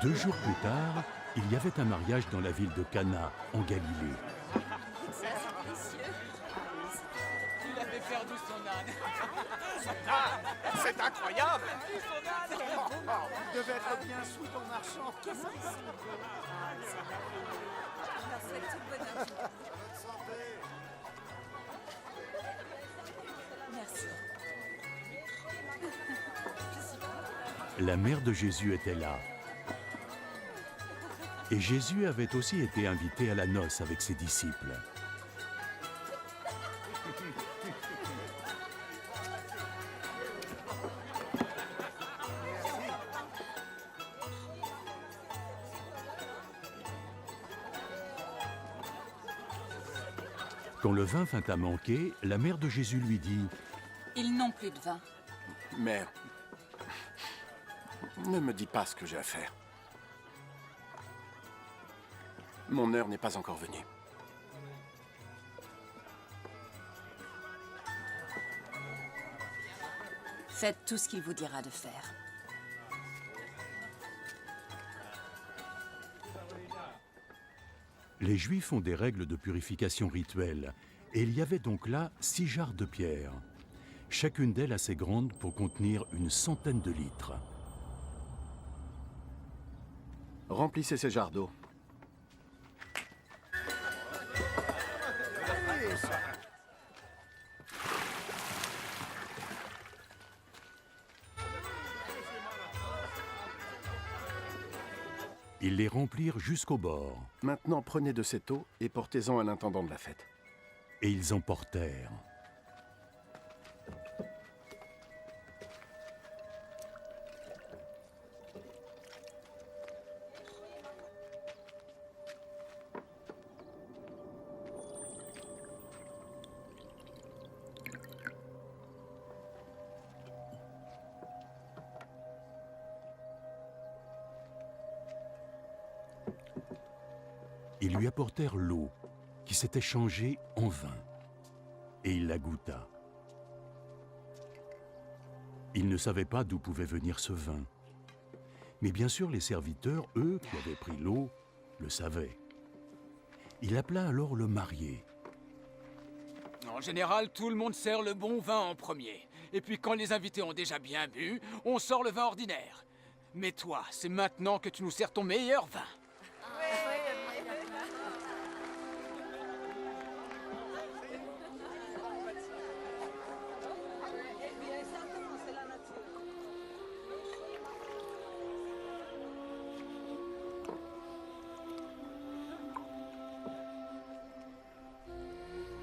2 jours plus tard, il y avait un mariage dans la ville de Cana, en Galilée. Ça, c'est délicieux. Il avait perdu son âne. C'est incroyable! Son âne. Il devait être bien sous ton marchand. Qu'est-ce que c'est beau. On leur souhaite tout le bonheur. Merci. Je suis contente. La mère de Jésus était là. Et Jésus avait aussi été invité à la noce avec ses disciples. Quand le vin vint à manquer, la mère de Jésus lui dit « Ils n'ont plus de vin. Mère, ne me dis pas ce que j'ai à faire. Mon heure n'est pas encore venue. Faites tout ce qu'il vous dira de faire. Les Juifs ont des règles de purification rituelle, et il y avait donc là 6 jarres de pierre, chacune d'elles assez grande pour contenir une centaine de litres. Remplissez ces jarres d'eau. Ils les remplirent jusqu'au bord, Maintenant, prenez de cette eau et portez-en à l'intendant de la fête. et ils emportèrent. Ils lui apportèrent l'eau, qui s'était changée en vin, et il la goûta. Il ne savait pas d'où pouvait venir ce vin. Mais bien sûr, les serviteurs, eux, qui avaient pris l'eau, le savaient. Il appela alors le marié. En général, tout le monde sert le bon vin en premier. Et puis quand les invités ont déjà bien bu, on sort le vin ordinaire. Mais toi, c'est maintenant que tu nous sers ton meilleur vin.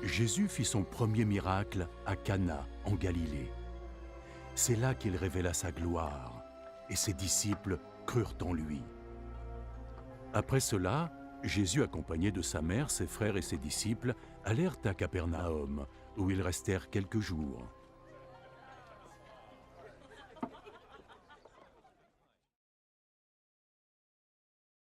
Jésus fit son premier miracle à Cana, en Galilée. C'est là qu'il révéla sa gloire, et ses disciples crurent en lui. Après cela, Jésus, accompagné de sa mère, ses frères et ses disciples, allèrent à Capernaum, où ils restèrent quelques jours.